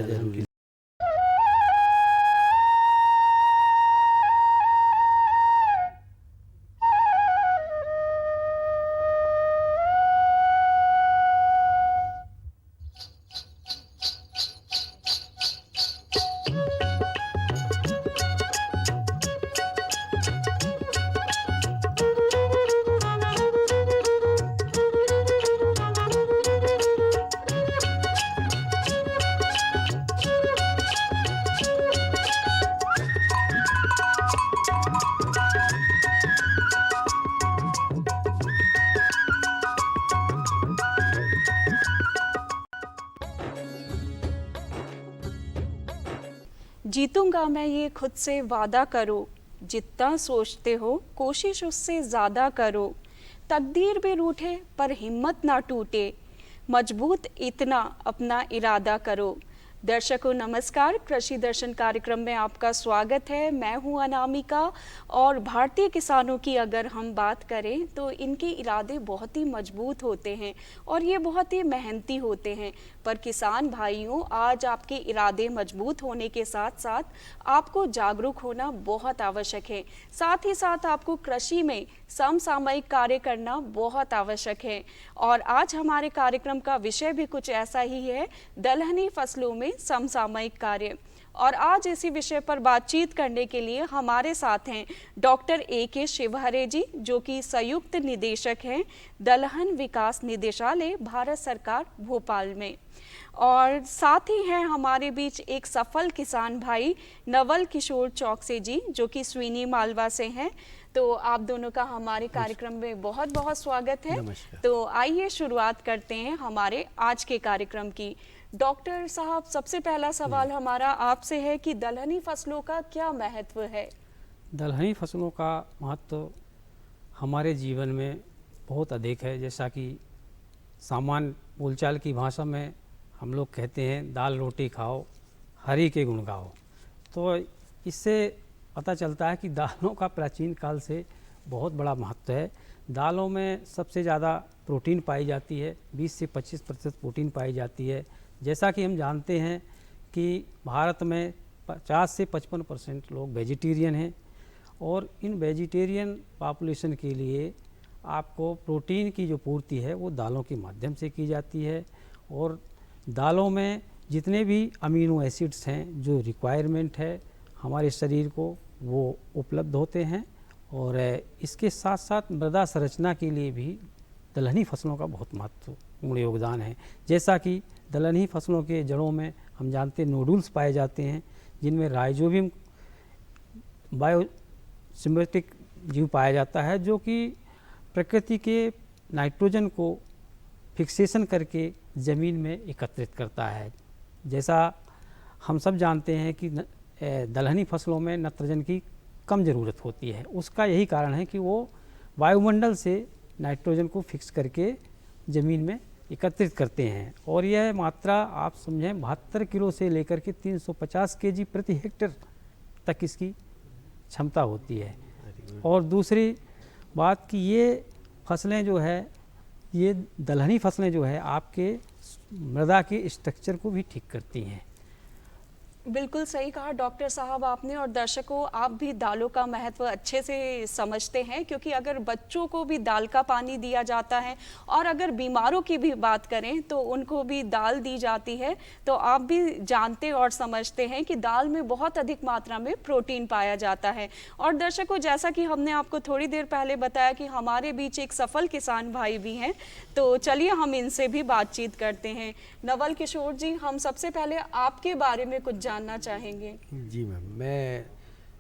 ज़रूरी। जीतूंगा मैं ये खुद से वादा करो, जितना सोचते हो कोशिश उससे ज़्यादा करो। तकदीर भी रूठे पर हिम्मत ना टूटे, मजबूत इतना अपना इरादा करो। दर्शकों नमस्कार, कृषि दर्शन कार्यक्रम में आपका स्वागत है। मैं हूं अनामिका। और भारतीय किसानों की अगर हम बात करें तो इनके इरादे बहुत ही मजबूत होते हैं और ये बहुत ही मेहनती होते हैं। पर किसान भाइयों, आज आपके इरादे मजबूत होने के साथ साथ आपको जागरूक होना बहुत आवश्यक है। साथ ही साथ आपको कृषि में समसामयिक कार्य करना बहुत आवश्यक है। और आज हमारे कार्यक्रम का विषय भी कुछ ऐसा ही है, दलहनी फसलों में समसामयिक कार्य। और आज इसी विषय पर बातचीत करने के लिए हमारे साथ हैं डॉक्टर A.K. शिवहरे जी, जो कि संयुक्त निदेशक हैं दलहन विकास निदेशालय, भारत सरकार, भोपाल में। और साथ ही हैं हमारे बीच एक सफल किसान भाई नवल किशोर चौकसे जी, जो कि स्वीनी मालवा से हैं। तो आप दोनों का हमारे कार्यक्रम में बहुत बहुत स्वागत है। तो आइए शुरुआत करते हैं हमारे आज के कार्यक्रम की। डॉक्टर साहब, सबसे पहला सवाल हमारा आपसे है कि दलहनी फसलों का क्या महत्व है? दलहनी फसलों का महत्व हमारे जीवन में बहुत अधिक है। जैसा कि सामान्य बोलचाल की भाषा में हम लोग कहते हैं, दाल रोटी खाओ, हरी के गुण गाओ। तो इससे पता चलता है कि दालों का प्राचीन काल से बहुत बड़ा महत्व है। दालों में सबसे ज़्यादा प्रोटीन पाई जाती है, 20 से 25% प्रोटीन पाई जाती है। जैसा कि हम जानते हैं कि भारत में 50 से 55% लोग वेजिटेरियन हैं और इन वेजिटेरियन पॉपुलेशन के लिए आपको प्रोटीन की जो पूर्ति है वो दालों के माध्यम से की जाती है। और दालों में जितने भी अमीनो एसिड्स हैं जो रिक्वायरमेंट है हमारे शरीर को, वो उपलब्ध होते हैं। और इसके साथ साथ मृदा संरचना के लिए भी दलहनी फसलों का बहुत महत्वपूर्ण योगदान है। जैसा कि दलहनी फसलों के जड़ों में हम जानते हैं नोडुल्स पाए जाते हैं, जिनमें राइजोबियम बायोसिम्बियोटिक जीव पाया जाता है, जो कि प्रकृति के नाइट्रोजन को फिक्सेशन करके ज़मीन में एकत्रित करता है। जैसा हम सब जानते हैं कि दलहनी फसलों में नाइट्रोजन की कम ज़रूरत होती है। उसका यही कारण है कि वो वायुमंडल से नाइट्रोजन को फिक्स करके ज़मीन में एकत्रित करते हैं। और यह मात्रा आप समझें 72 किलो से लेकर के 350 केजी प्रति हेक्टेयर तक इसकी क्षमता होती है। और दूसरी बात कि ये फसलें जो है, ये दलहनी फसलें जो है आपके मृदा के स्ट्रक्चर को भी ठीक करती हैं। बिल्कुल सही कहा डॉक्टर साहब आपने। और दर्शकों, आप भी दालों का महत्व अच्छे से समझते हैं, क्योंकि अगर बच्चों को भी दाल का पानी दिया जाता है और अगर बीमारों की भी बात करें तो उनको भी दाल दी जाती है, तो आप भी जानते और समझते हैं कि दाल में बहुत अधिक मात्रा में प्रोटीन पाया जाता है। और दर्शकों, जैसा कि हमने आपको थोड़ी देर पहले बताया कि हमारे बीच एक सफल किसान भाई भी हैं, तो चलिए हम इनसे भी बातचीत करते हैं। नवल किशोर जी, हम सबसे पहले आपके बारे में कुछ जानना चाहेंगे। जी मैम, मैं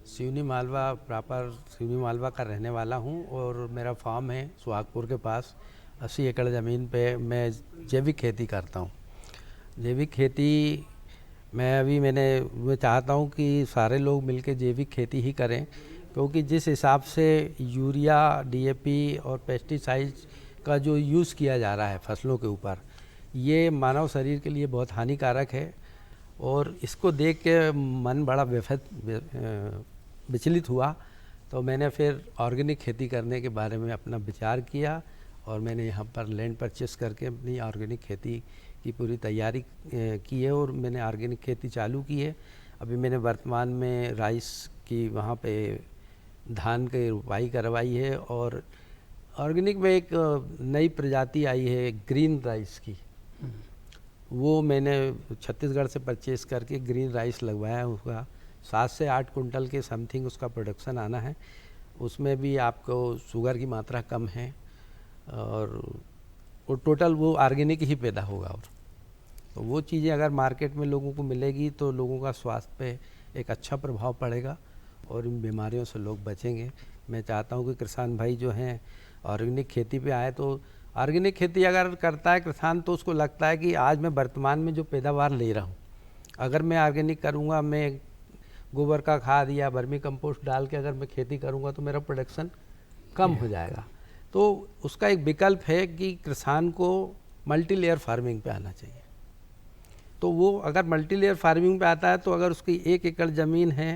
सिवनी मालवा प्रॉपर सिवनी मालवा का रहने वाला हूं और मेरा फार्म है सुहागपुर के पास। 80 एकड़ ज़मीन पे मैं जैविक खेती करता हूं। जैविक खेती मैं चाहता हूं कि सारे लोग मिलकर जैविक खेती ही करें, क्योंकि जिस हिसाब से यूरिया, DAP और पेस्टिसाइड्स का जो यूज़ किया जा रहा है फसलों के ऊपर, ये मानव शरीर के लिए बहुत हानिकारक है। और इसको देख के मन बड़ा विचलित हुआ, तो मैंने फिर ऑर्गेनिक खेती करने के बारे में अपना विचार किया और मैंने यहाँ पर लैंड परचेस करके अपनी ऑर्गेनिक खेती की पूरी तैयारी की है और मैंने ऑर्गेनिक खेती चालू की है। अभी मैंने वर्तमान में राइस की वहाँ पे धान की रुपाई करवाई है और ऑर्गेनिक में एक नई प्रजाति आई है ग्रीन राइस की, वो मैंने छत्तीसगढ़ से परचेज़ करके ग्रीन राइस लगवाया है। उसका 7 से 8 कुंटल के समथिंग उसका प्रोडक्शन आना है। उसमें भी आपको शुगर की मात्रा कम है और वो टोटल वो ऑर्गेनिक ही पैदा होगा। और तो वो चीज़ें अगर मार्केट में लोगों को मिलेगी तो लोगों का स्वास्थ्य पे एक अच्छा प्रभाव पड़ेगा और इन बीमारियों से लोग बचेंगे। मैं चाहता हूँ कि किसान भाई जो हैं ऑर्गेनिक खेती पे आए। तो ऑर्गेनिक खेती अगर करता है किसान तो उसको लगता है कि आज मैं वर्तमान में जो पैदावार ले रहा हूँ, अगर मैं ऑर्गेनिक करूँगा, मैं गोबर का खाद या वर्मी कंपोस्ट डाल के अगर मैं खेती करूँगा तो मेरा प्रोडक्शन कम हो जाएगा। तो उसका एक विकल्प है कि किसान को मल्टी लेयर फार्मिंग पे आना चाहिए। तो वो अगर मल्टी लेयर फार्मिंग पे आता है तो अगर उसकी 1 एकड़ ज़मीन है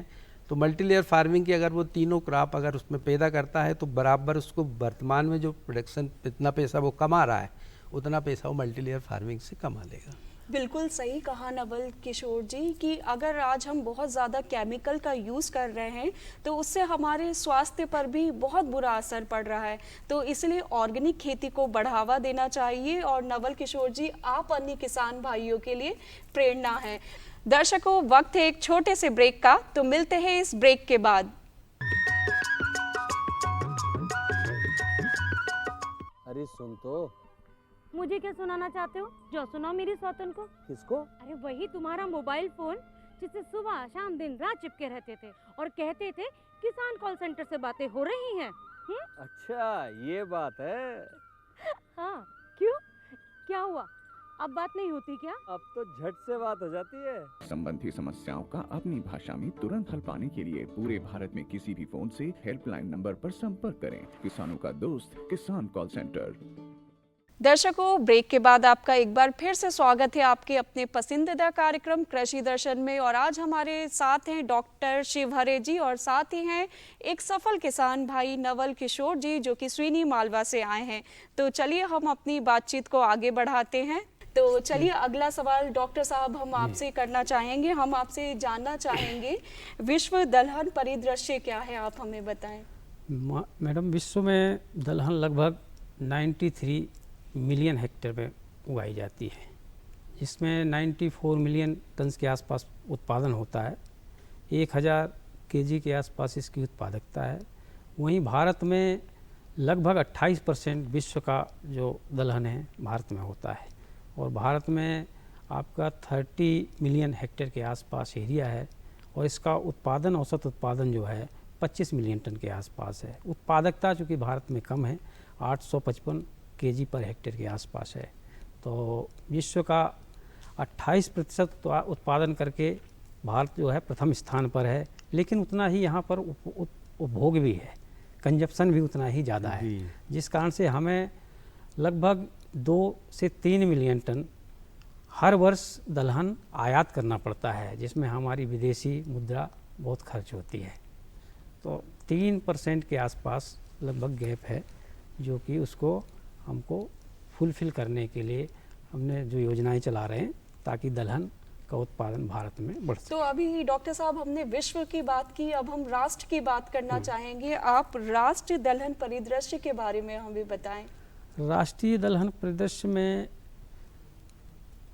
तो मल्टी लेयर फार्मिंग की अगर वो तीनों क्रॉप अगर उसमें पैदा करता है तो बराबर उसको वर्तमान में जो प्रोडक्शन इतना पैसा वो कमा रहा है उतना पैसा वो मल्टी लेयर फार्मिंग से कमा लेगा। बिल्कुल सही कहा नवल किशोर जी कि अगर आज हम बहुत ज़्यादा केमिकल का यूज़ कर रहे हैं तो उससे हमारे स्वास्थ्य पर भी बहुत बुरा असर पड़ रहा है। तो इसलिए ऑर्गेनिक खेती को बढ़ावा देना चाहिए और नवल किशोर जी आप अन्य किसान भाइयों के लिए प्रेरणा हैं। दर्शकों, वक्त है एक छोटे से ब्रेक का, तो मिलते हैं इस ब्रेक के बाद। अरे सुन तो। मुझे क्या सुनाना चाहते हो? जो सुनाओ मेरी सौतन को। किसको? अरे वही तुम्हारा मोबाइल फोन जिससे सुबह शाम दिन रात चिपके रहते थे और कहते थे किसान कॉल सेंटर से बातें हो रही हैं। अच्छा ये बात है। हाँ, क्यों? क्या हुआ? अब बात नहीं होती क्या? अब तो झट से बात हो जाती है। संबंधी समस्याओं का अपनी भाषा में तुरंत हल पाने के लिए पूरे भारत में किसी भी फोन से हेल्पलाइन नंबर पर संपर्क करें। किसानों का दोस्त किसान कॉल सेंटर। दर्शकों, ब्रेक के बाद आपका एक बार फिर से स्वागत है आपके अपने पसंदीदा कार्यक्रम कृषि दर्शन में। और आज हमारे साथ हैं डॉक्टर शिवहरे जी और साथ ही हैं एक सफल किसान भाई नवल किशोर जी जो कि स्वीनी मालवा से आए हैं। तो चलिए हम अपनी बातचीत को आगे बढ़ाते हैं। तो चलिए अगला सवाल डॉक्टर साहब हम आपसे करना चाहेंगे। हम आपसे जानना चाहेंगे विश्व दलहन परिदृश्य क्या है, आप हमें बताएं। मैडम, विश्व में दलहन लगभग 93 मिलियन हेक्टेयर में उगाई जाती है, जिसमें 94 मिलियन टन के आसपास उत्पादन होता है। 1000 केजी के आसपास इसकी उत्पादकता है। वहीं भारत में लगभग 28% विश्व का जो दलहन है भारत में होता है और भारत में आपका 30 मिलियन हेक्टेयर के आसपास एरिया है और इसका उत्पादन, औसत उत्पादन जो है 25 मिलियन टन के आसपास है। उत्पादकता चूँकि भारत में कम है, 855 केजी पर हेक्टेयर के आसपास है। तो विश्व का 28% उत्पादन करके भारत जो है प्रथम स्थान पर है, लेकिन उतना ही यहाँ पर उपभोग भी है, कंजप्शन भी उतना ही ज़्यादा है, जिस कारण से हमें लगभग 2 से 3 मिलियन टन हर वर्ष दलहन आयात करना पड़ता है, जिसमें हमारी विदेशी मुद्रा बहुत खर्च होती है। तो 3% के आसपास लगभग गैप है, जो कि उसको हमको फुलफिल करने के लिए हमने जो योजनाएं चला रहे हैं ताकि दलहन का उत्पादन भारत में बढ़ सके। तो अभी डॉक्टर साहब हमने विश्व की बात की, अब हम राष्ट्र की बात करना चाहेंगे। आप राष्ट्रीय दलहन परिदृश्य के बारे में हमें बताएं। राष्ट्रीय दलहन परिदृश्य में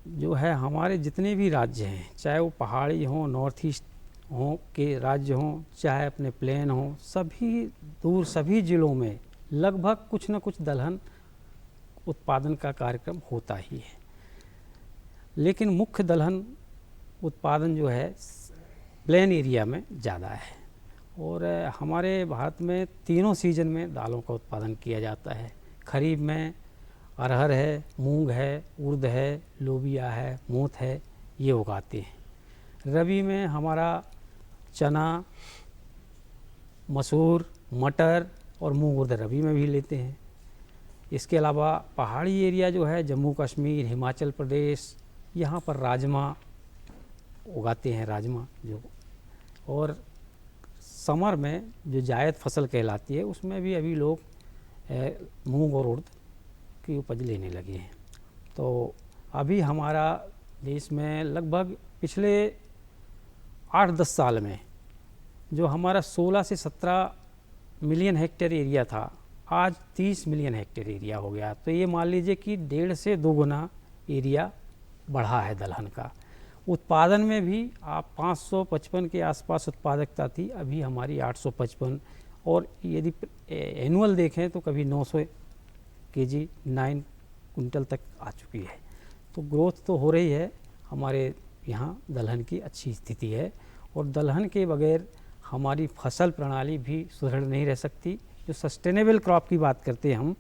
जो है हमारे जितने भी राज्य हैं, चाहे वो पहाड़ी हों, नॉर्थ ईस्ट हों के राज्य हों, चाहे अपने प्लेन हों, सभी दूर सभी ज़िलों में लगभग कुछ न कुछ दलहन उत्पादन का कार्यक्रम होता ही है। लेकिन मुख्य दलहन उत्पादन जो है प्लेन एरिया में ज़्यादा है और हमारे भारत में तीनों सीजन में दालों का उत्पादन किया जाता है। खरीफ में अरहर है, मूंग है, उर्द है, लोबिया है, मोठ है, ये उगाते हैं। रबी में हमारा चना, मसूर, मटर और मूंग उर्द रबी में भी लेते हैं। इसके अलावा पहाड़ी एरिया जो है जम्मू कश्मीर, हिमाचल प्रदेश, यहाँ पर राजमा उगाते हैं, राजमा जो। और समर में जो जायद फसल कहलाती है उसमें भी अभी लोग मूंग और उर्द की उपज लेने लगे हैं। तो अभी हमारा देश में लगभग पिछले 8-10 साल में जो हमारा 16 से 17 मिलियन हेक्टेयर एरिया था, आज 30 मिलियन हेक्टेयर एरिया हो गया। तो ये मान लीजिए कि 1.5 से 2 गुना एरिया बढ़ा है दलहन का। उत्पादन में भी आप 555 के आसपास उत्पादकता थी, अभी हमारी 855, और यदि एनुअल देखें तो कभी 900 केजी 9 कुंटल तक आ चुकी है। तो ग्रोथ तो हो रही है, हमारे यहाँ दलहन की अच्छी स्थिति है। और दलहन के बगैर हमारी फसल प्रणाली भी सुदृढ़ नहीं रह सकती। जो सस्टेनेबल क्रॉप की बात करते हैं हम,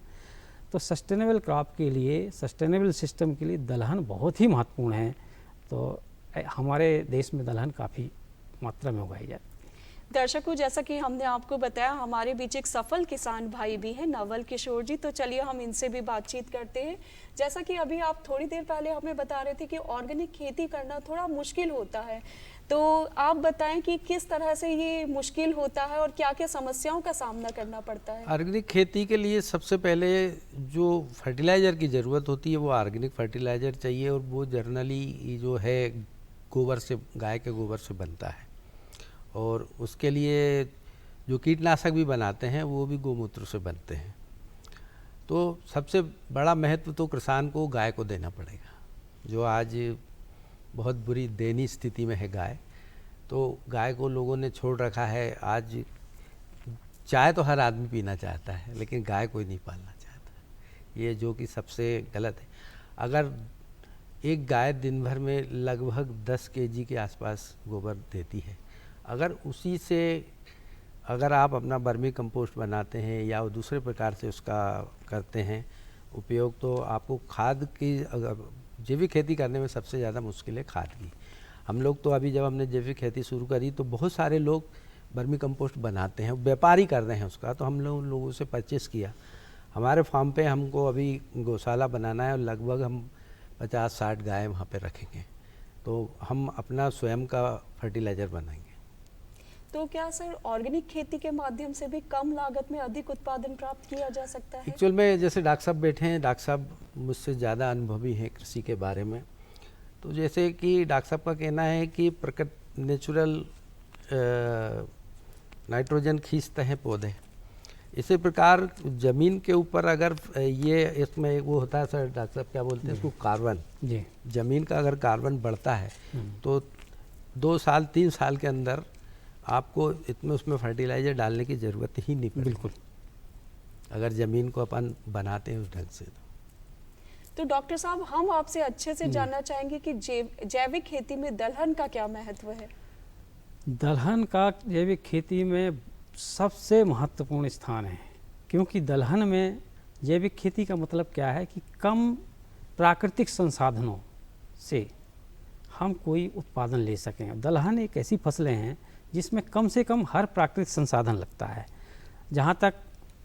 तो सस्टेनेबल क्रॉप के लिए, सस्टेनेबल सिस्टम के लिए दलहन बहुत ही महत्वपूर्ण है। तो हमारे देश में दलहन काफ़ी मात्रा में उगाई जाती है। दर्शकों, जैसा कि हमने आपको बताया, हमारे बीच एक सफल किसान भाई भी हैं, नवल किशोर जी। तो चलिए हम इनसे भी बातचीत करते हैं। जैसा कि अभी आप थोड़ी देर पहले हमें बता रहे थे कि ऑर्गेनिक खेती करना थोड़ा मुश्किल होता है, तो आप बताएं कि किस तरह से ये मुश्किल होता है और क्या क्या समस्याओं का सामना करना पड़ता है। ऑर्गेनिक खेती के लिए सबसे पहले जो फर्टिलाइज़र की ज़रूरत होती है वो ऑर्गेनिक फर्टिलाइज़र चाहिए, और वो जनरली जो है गोबर से, गाय के गोबर से बनता है। और उसके लिए जो कीटनाशक भी बनाते हैं वो भी गोमूत्र से बनते हैं। तो सबसे बड़ा महत्व तो किसान को गाय को देना पड़ेगा, जो आज बहुत बुरी दयनीय स्थिति में है गाय। तो गाय को लोगों ने छोड़ रखा है। आज चाय तो हर आदमी पीना चाहता है, लेकिन गाय कोई नहीं पालना चाहता, ये जो कि सबसे गलत है। अगर एक गाय दिन भर में लगभग 10 केजी के आसपास गोबर देती है, अगर उसी से अगर आप अपना वर्मी कंपोस्ट बनाते हैं या दूसरे प्रकार से उसका करते हैं उपयोग, तो आपको खाद की, जैविक खेती करने में सबसे ज़्यादा मुश्किल है खाद की। हम लोग तो अभी जब हमने जैविक खेती शुरू करी तो बहुत सारे लोग वर्मी कंपोस्ट बनाते हैं, व्यापारी कर रहे हैं उसका, तो हम लोगों से परचेस किया। हमारे फार्म पे हमको अभी गौशाला बनाना है और लगभग हम 50-60 गाय वहाँ पे रखेंगे, तो हम अपना स्वयं का फर्टिलाइज़र बनाएंगे। तो क्या सर ऑर्गेनिक खेती के माध्यम से भी कम लागत में अधिक उत्पादन प्राप्त किया जा सकता है? एक्चुअल में जैसे डॉक्टर साहब बैठे हैं, डॉक्टर साहब मुझसे ज़्यादा अनुभवी हैं कृषि के बारे में। तो जैसे कि डॉक्टर साहब का कहना है कि प्रकृति नेचुरल नाइट्रोजन खींचते हैं पौधे, इसी प्रकार ज़मीन के ऊपर अगर ये इसमें वो होता है सर, डॉक्टर साहब क्या बोलते हैं इसको, कार्बन जी, ज़मीन का अगर कार्बन बढ़ता है तो 2 साल 3 साल के अंदर आपको इतने उसमें फर्टिलाइज़र डालने की ज़रूरत ही नहीं पड़ती, बिल्कुल, अगर ज़मीन को अपन बनाते हैं उस ढंग से। तो डॉक्टर साहब, हम आपसे अच्छे से जानना चाहेंगे कि जैविक खेती में दलहन का क्या महत्व है? दलहन का जैविक खेती में सबसे महत्वपूर्ण स्थान है, क्योंकि दलहन में जैविक खेती का मतलब क्या है कि कम प्राकृतिक संसाधनों से हम कोई उत्पादन ले सकें। दलहन एक ऐसी फसलें हैं जिसमें कम से कम हर प्राकृतिक संसाधन लगता है। जहाँ तक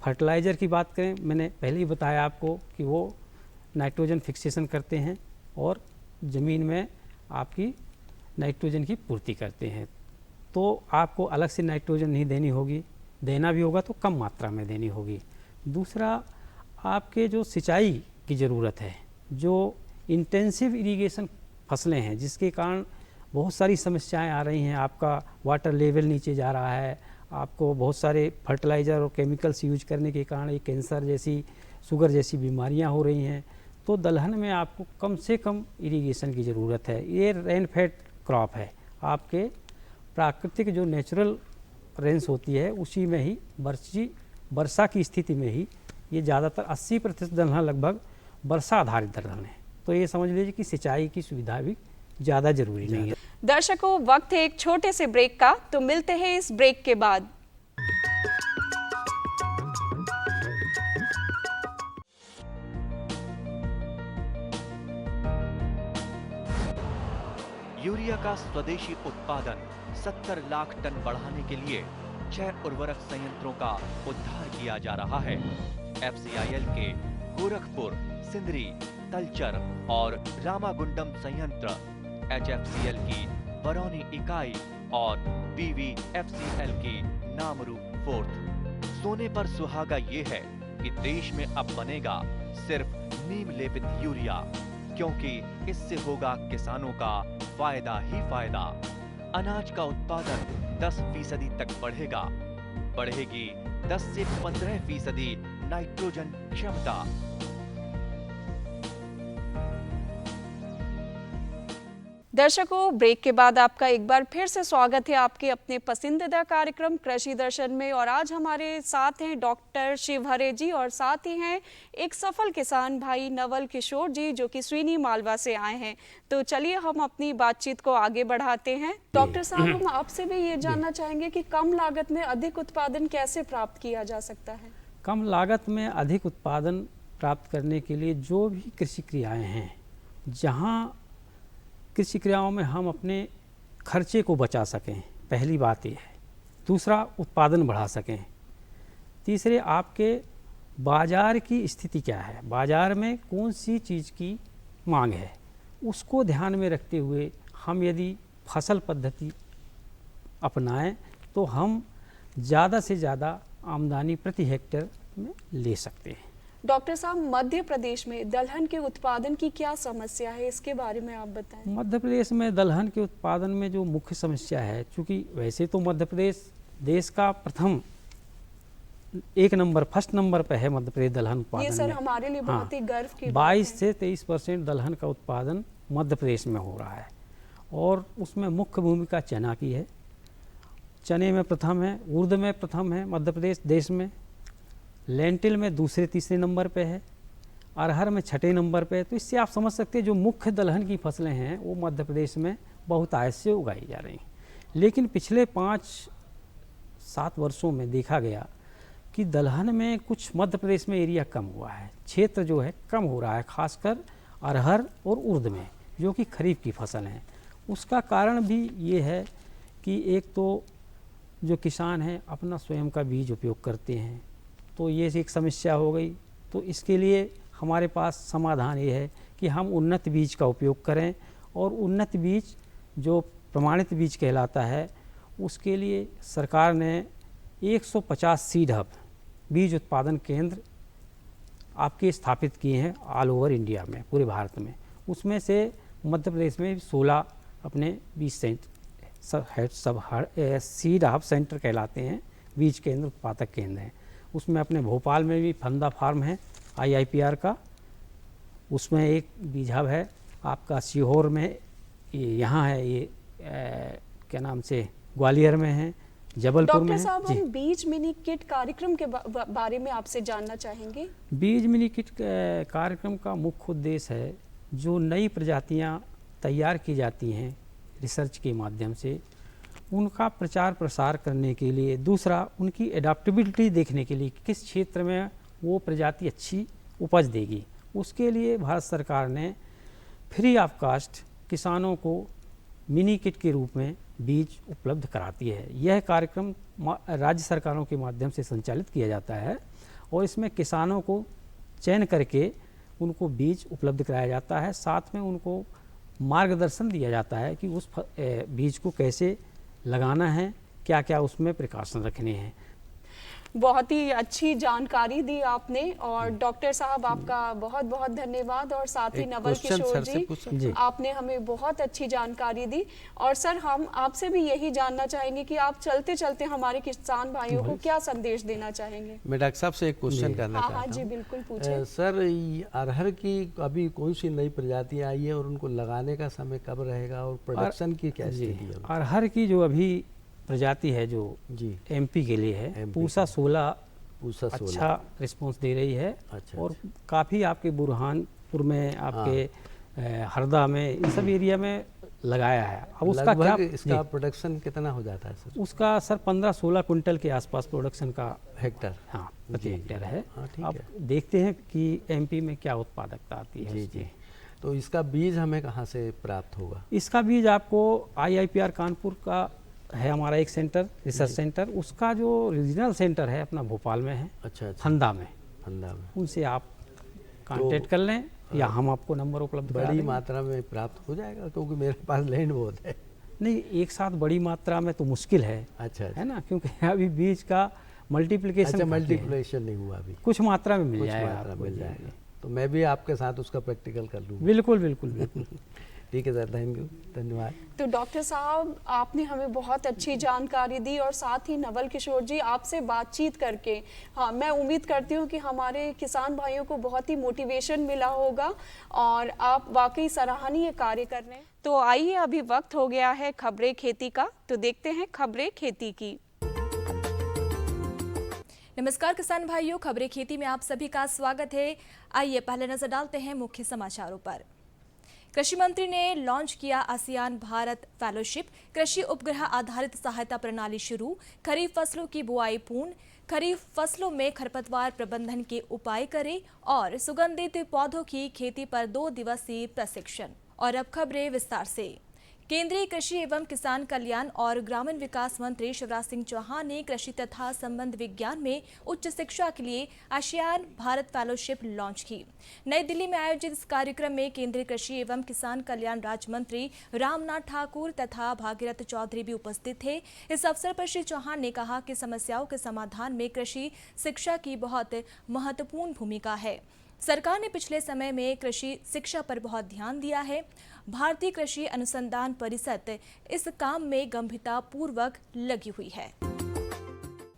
फर्टिलाइज़र की बात करें, मैंने पहले ही बताया आपको कि वो नाइट्रोजन फिक्सेशन करते हैं और ज़मीन में आपकी नाइट्रोजन की पूर्ति करते हैं। तो आपको अलग से नाइट्रोजन नहीं देनी होगी, देना भी होगा तो कम मात्रा में देनी होगी। दूसरा, आपके जो सिंचाई की ज़रूरत है, जो इंटेंसिव इरिगेशन फसलें हैं जिसके कारण बहुत सारी समस्याएं आ रही हैं, आपका वाटर लेवल नीचे जा रहा है, आपको बहुत सारे फर्टिलाइज़र और केमिकल्स यूज करने के कारण ये कैंसर जैसी, शुगर जैसी बीमारियां हो रही हैं। तो दलहन में आपको कम से कम इरिगेशन की ज़रूरत है। ये रेन फेड क्रॉप है, आपके प्राकृतिक जो नेचुरल रेंस होती है उसी में ही वर्षा की स्थिति में ही ये ज़्यादातर 80% दलहन लगभग वर्षा आधारित दलहन है। तो ये समझ लीजिए कि सिंचाई की सुविधा भी ज़्यादा जरूरी नहीं है। दर्शकों, वक्त है एक छोटे से ब्रेक का, तो मिलते हैं इस ब्रेक के बाद। यूरिया का स्वदेशी उत्पादन 70 लाख टन बढ़ाने के लिए 6 उर्वरक संयंत्रों का उद्धार किया जा रहा है। FCIL के गोरखपुर, सिंदरी, तलचर और रामागुंडम संयंत्र, HFCL की बरौनी इकाई और BVFCL की नामरू फोर्थ। सोने पर सुहागा ये है कि देश में अब बनेगा सिर्फ नीम लेपित यूरिया। क्योंकि इससे होगा किसानों का फायदा ही फायदा। अनाज का उत्पादन 10% तक बढ़ेगा। बढ़ेगी 10 से 15% नाइट्रोजन क्षमता। दर्शकों, ब्रेक के बाद आपका एक बार फिर से स्वागत है आपके अपने पसंदीदा कार्यक्रम कृषि दर्शन में। और आज हमारे साथ हैं डॉक्टर शिवहरे जी और साथ ही हैं एक सफल किसान भाई नवल किशोर जी, जो कि स्वीनी मालवा से आए हैं। तो चलिए हम अपनी बातचीत को आगे बढ़ाते हैं। डॉक्टर साहब, हम आपसे भी ये जानना चाहेंगे कि कम लागत में अधिक उत्पादन कैसे प्राप्त किया जा सकता है? कम लागत में अधिक उत्पादन प्राप्त करने के लिए जो भी कृषि क्रियाएं हैं, जहां कृषि क्रियाओं में हम अपने खर्चे को बचा सकें, पहली बात यह है। दूसरा, उत्पादन बढ़ा सकें। तीसरे, आपके बाज़ार की स्थिति क्या है, बाज़ार में कौन सी चीज़ की मांग है, उसको ध्यान में रखते हुए हम यदि फसल पद्धति अपनाएं तो हम ज़्यादा से ज़्यादा आमदनी प्रति हेक्टेयर में ले सकते हैं। डॉक्टर साहब, मध्य प्रदेश में दलहन के उत्पादन की क्या समस्या है, इसके बारे में आप बताएं। मध्य प्रदेश में दलहन के उत्पादन में जो मुख्य समस्या है, चूँकि वैसे तो मध्य प्रदेश देश का प्रथम फर्स्ट नंबर पे है मध्य प्रदेश दलहन उत्पादन ये सर में। हमारे लिए बहुत ही गर्व की बात 22 है। से 23% दलहन का उत्पादन मध्य प्रदेश में हो रहा है और उसमें मुख्य भूमिका चना की है। चने में प्रथम है, उर्द में प्रथम है मध्य प्रदेश देश में, लेंटिल में दूसरे तीसरे नंबर पे है, अरहर में छठे नंबर पे है। तो इससे आप समझ सकते हैं जो मुख्य दलहन की फसलें हैं वो मध्य प्रदेश में बहुत आयत से उगाई जा रही हैं। लेकिन पिछले 5-7 वर्षों में देखा गया कि दलहन में कुछ मध्य प्रदेश में एरिया कम हुआ है, क्षेत्र जो है कम हो रहा है, खासकर अरहर और उर्द में, जो कि खरीफ की फसल हैं। उसका कारण भी ये है कि एक तो जो किसान हैं अपना स्वयं का बीज उपयोग करते हैं, तो ये एक समस्या हो गई। तो इसके लिए हमारे पास समाधान ये है कि हम उन्नत बीज का उपयोग करें, और उन्नत बीज जो प्रमाणित बीज कहलाता है, उसके लिए सरकार ने 150 सीड हब बीज उत्पादन केंद्र आपके स्थापित किए हैं ऑल ओवर इंडिया में, पूरे भारत में। उसमें से मध्य प्रदेश में 16 अपने बीज सीड हब सेंटर कहलाते हैं, बीज केंद्र उत्पादक केंद्र हैं। उसमें अपने भोपाल में भी फंदा फार्म है IIPR का, उसमें एक बीज हब है आपका सीहोर में, यहाँ है ये क्या नाम से ग्वालियर में है, जबलपुर में डॉक्टर है। साहब, हम बीज मिनी किट कार्यक्रम के बारे में आपसे जानना चाहेंगे। बीज मिनी किट कार्यक्रम का मुख्य उद्देश्य है जो नई प्रजातियां तैयार की जाती हैं रिसर्च के माध्यम से, उनका प्रचार प्रसार करने के लिए। दूसरा, उनकी एडाप्टेबिलिटी देखने के लिए किस क्षेत्र में वो प्रजाति अच्छी उपज देगी। उसके लिए भारत सरकार ने फ्री ऑफ कास्ट किसानों को मिनी किट के रूप में बीज उपलब्ध कराती है। यह कार्यक्रम राज्य सरकारों के माध्यम से संचालित किया जाता है और इसमें किसानों को चयन करके उनको बीज उपलब्ध कराया जाता है। साथ में उनको मार्गदर्शन दिया जाता है कि उस बीज को कैसे लगाना है, क्या क्या उसमें प्रिकॉशन रखने हैं। बहुत ही अच्छी जानकारी दी आपने, और डॉक्टर साहब आपका बहुत बहुत धन्यवाद। और साथ ही नवल किशोर जी, आपने हमें बहुत अच्छी जानकारी दी। और सर, हम आपसे भी यही जानना चाहेंगे कि आप चलते चलते हमारे किसान भाइयों को क्या संदेश देना चाहेंगे। मैं डॉक्टर साहब से एक क्वेश्चन करना चाहता हूँ। जी बिल्कुल पूछें। सर, अरहर की अभी कौन सी नई प्रजाति आई है और उनको लगाने का समय कब रहेगा और प्रोडक्शन की क्या स्थिति है? अरहर की जो अभी प्रजाति है जो जी MP के लिए है, पूसा 16 अच्छा रिस्पांस दे रही है। अच्छा, और काफ़ी आपके बुरहानपुर में, आपके हरदा में, इन सब एरिया में लगाया है। अब उसका क्या इसका प्रोडक्शन कितना हो जाता है सर? उसका सर 15-16 कुंटल के आसपास प्रोडक्शन का हेक्टर, हाँ, प्रति हेक्टेयर है। ठीक अब है। देखते हैं कि MP में क्या उत्पादकता आती है। जी। तो इसका बीज हमें कहाँ से प्राप्त होगा? इसका बीज आपको IIPR कानपुर का है हमारा एक सेंटर, रिसर्च सेंटर। उसका जो रीजनल सेंटर है अपना भोपाल में है, अच्छा, फंदा में। उनसे आप कांटेक्ट कर लें या हम आपको नंबर उपलब्ध करा देंगे। बड़ी मात्रा में प्राप्त हो जाएगा क्योंकि मेरे पास लैंड बहुत है। नहीं, एक साथ बड़ी मात्रा में तो मुश्किल है। अच्छा, है ना, क्योंकि अभी बीज का मल्टीप्लिकेशन मल्टीप्लिकेशन नहीं हुआ अभी। कुछ मात्रा में मिल जाएगा। तो मैं भी आपके साथ उसका प्रैक्टिकल कर लूँगा। बिल्कुल बिल्कुल बिल्कुल। ठीक है सर, थैंक यू, धन्यवाद। तो डॉक्टर साहब आपने हमें बहुत अच्छी जानकारी दी और साथ ही नवल किशोर जी आपसे बातचीत करके हाँ मैं उम्मीद करती हूँ कि हमारे किसान भाइयों को बहुत ही मोटिवेशन मिला होगा और आप वाकई सराहनीय कार्य कर रहे हैं। तो आइए अभी वक्त हो गया है खबरें खेती का, तो देखते हैं खबरें खेती की। नमस्कार किसान भाइयों, खबरें खेती में आप सभी का स्वागत है। आइए पहले नजर डालते हैं मुख्य समाचारों पर। कृषि मंत्री ने लॉन्च किया आसियान भारत फेलोशिप, कृषि उपग्रह आधारित सहायता प्रणाली शुरू, खरीफ फसलों की बुआई पूर्ण, खरीफ फसलों में खरपतवार प्रबंधन के उपाय करें और सुगंधित पौधों की खेती पर 2 दिवसीय प्रशिक्षण। और अब खबरें विस्तार से। केंद्रीय कृषि एवं किसान कल्याण और ग्रामीण विकास मंत्री शिवराज सिंह चौहान ने कृषि तथा संबंध विज्ञान में उच्च शिक्षा के लिए आसियान भारत फेलोशिप लॉन्च की। नई दिल्ली में आयोजित इस कार्यक्रम में केंद्रीय कृषि एवं किसान कल्याण राज्य मंत्री रामनाथ ठाकुर तथा भागीरथ चौधरी भी उपस्थित थे। इस अवसर पर श्री चौहान ने कहा कि समस्याओं के समाधान में कृषि शिक्षा की बहुत महत्वपूर्ण भूमिका है। सरकार ने पिछले समय में कृषि शिक्षा पर बहुत ध्यान दिया है। भारतीय कृषि अनुसंधान परिषद इस काम में गंभीरता पूर्वक लगी हुई है।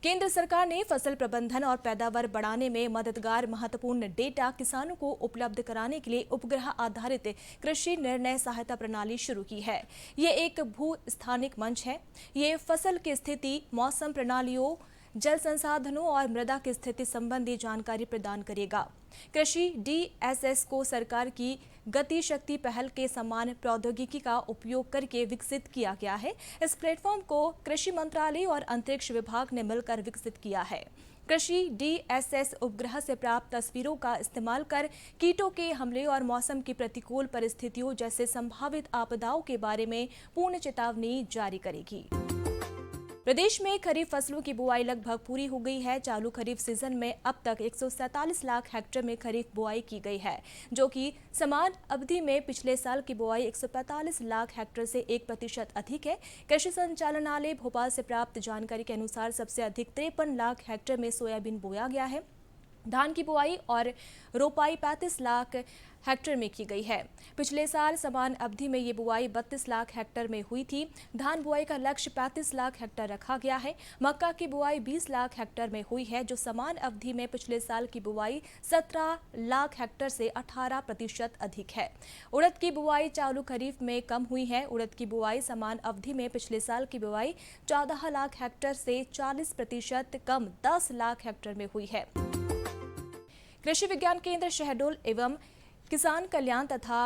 केंद्र सरकार ने फसल प्रबंधन और पैदावार बढ़ाने में मददगार महत्वपूर्ण डेटा किसानों को उपलब्ध कराने के लिए उपग्रह आधारित कृषि निर्णय सहायता प्रणाली शुरू की है। ये एक भू स्थानिक मंच है। ये फसल की स्थिति, मौसम प्रणालियों, जल संसाधनों और मृदा की स्थिति संबंधी जानकारी प्रदान करेगा। कृषि DSS को सरकार की गति शक्ति पहल के समान प्रौद्योगिकी का उपयोग करके विकसित किया गया है। इस प्लेटफॉर्म को कृषि मंत्रालय और अंतरिक्ष विभाग ने मिलकर विकसित किया है। कृषि DSS उपग्रह से प्राप्त तस्वीरों का इस्तेमाल कर कीटों के हमले और मौसम की प्रतिकूल परिस्थितियों जैसे संभावित आपदाओं के बारे में पूर्ण चेतावनी जारी करेगी। प्रदेश में खरीफ फसलों की बुआई लगभग पूरी हो गई है। चालू खरीफ सीजन में अब तक 147 लाख हेक्टेयर में खरीफ बुआई की गई है, जो कि समान अवधि में पिछले साल की बुआई 145 लाख हेक्टेयर से 1% अधिक है। कृषि संचालनालय भोपाल से प्राप्त जानकारी के अनुसार सबसे अधिक 53 लाख हेक्टेयर में सोयाबीन बोया गया है। धान की बुआई और रोपाई 35 लाख हेक्टेयर में की गई है। पिछले साल समान अवधि में ये बुआई 32 लाख हेक्टेयर में हुई थी। धान बुआई का लक्ष्य 35 लाख हेक्टेयर रखा गया है। मक्का की बुआई 20 लाख हेक्टेयर में हुई है, जो समान अवधि में पिछले साल की बुआई 17 लाख हेक्टेयर से 18% अधिक है। उड़द की बुआई चालू खरीफ में कम हुई है। उड़द की बुआई समान अवधि में पिछले साल की बुआई 14 लाख हेक्टेयर से 40% कम 10 लाख हेक्टेयर में हुई है। कृषि विज्ञान केंद्र शहडोल एवं किसान कल्याण तथा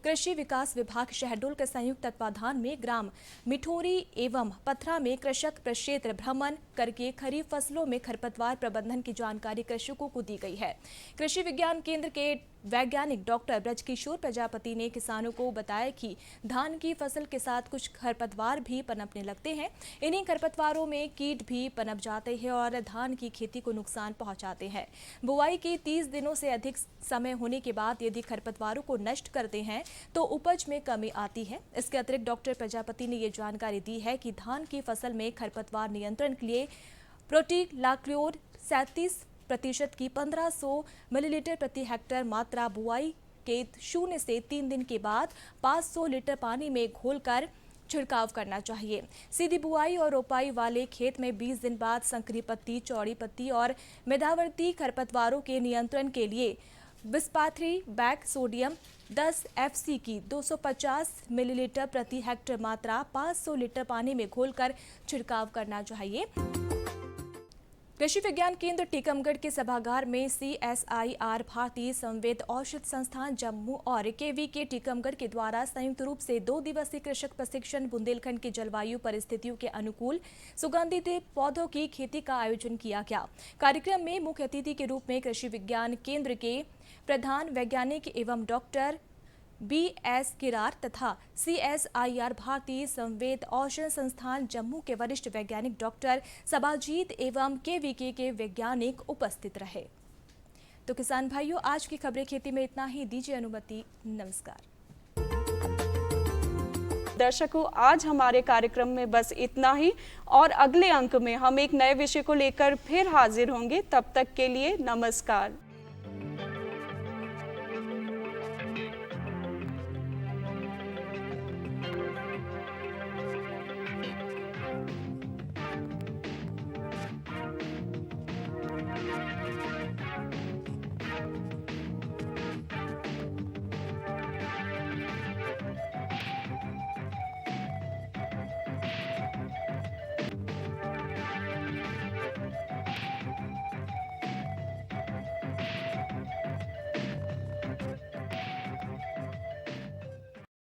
कृषि विकास विभाग शहडोल के संयुक्त तत्वाधान में ग्राम मिठोरी एवं पथरा में कृषक प्रक्षेत्र भ्रमण करके खरीफ फसलों में खरपतवार प्रबंधन की जानकारी कृषकों को दी गई है। कृषि विज्ञान केंद्र के वैज्ञानिक डॉक्टर ब्रजकिशोर प्रजापति ने किसानों को बताया कि धान की फसल के साथ कुछ खरपतवार भी पनपने लगते हैं। इन्हीं खरपतवारों में कीट भी पनप जाते हैं और धान की खेती को नुकसान पहुंचाते हैं। बुआई के 30 दिनों से अधिक समय होने के बाद यदि खरपतवारों को नष्ट करते हैं तो उपज में कमी आती है। इसके अतिरिक्त डॉक्टर प्रजापति ने ये जानकारी दी है कि धान की फसल में खरपतवार नियंत्रण के लिए प्रोटीलाक्लोर 37% की 1500 मिलीलीटर प्रति हेक्टेयर मात्रा बुआई के 0 से 3 दिन के बाद 500 लीटर पानी में घोलकर छिड़काव करना चाहिए। सीधी बुआई और रोपाई वाले खेत में 20 दिन बाद संकरी पत्ती, चौड़ी पत्ती और मेधावर्ती खरपतवारों के नियंत्रण के लिए बिस्पाथरी बैक सोडियम 10 FC की 250 मिलीलीटर प्रति हेक्टेयर मात्रा 500 लीटर पानी में घोलकर छिड़काव करना चाहिए। कृषि विज्ञान केंद्र टीकमगढ़ के सभागार में CSIR भारतीय संवेद औषध संस्थान जम्मू और KVK टीकमगढ़ के द्वारा संयुक्त रूप से 2 दिवसीय कृषक प्रशिक्षण बुंदेलखंड की जलवायु परिस्थितियों के अनुकूल सुगंधित पौधों की खेती का आयोजन किया गया। कार्यक्रम में मुख्य अतिथि के रूप में कृषि विज्ञान केंद्र के प्रधान वैज्ञानिक एवं डॉक्टर BS किरार तथा CSIR भारतीय संवेद औषध संस्थान जम्मू के वरिष्ठ वैज्ञानिक डॉक्टर सबाजीत एवं KVK के वैज्ञानिक उपस्थित रहे। तो किसान भाइयों, आज की खबरें खेती में इतना ही। दीजिए अनुमति। नमस्कार। दर्शकों, आज हमारे कार्यक्रम में बस इतना ही और अगले अंक में हम एक नए विषय को लेकर फिर हाजिर होंगे। तब तक के लिए नमस्कार।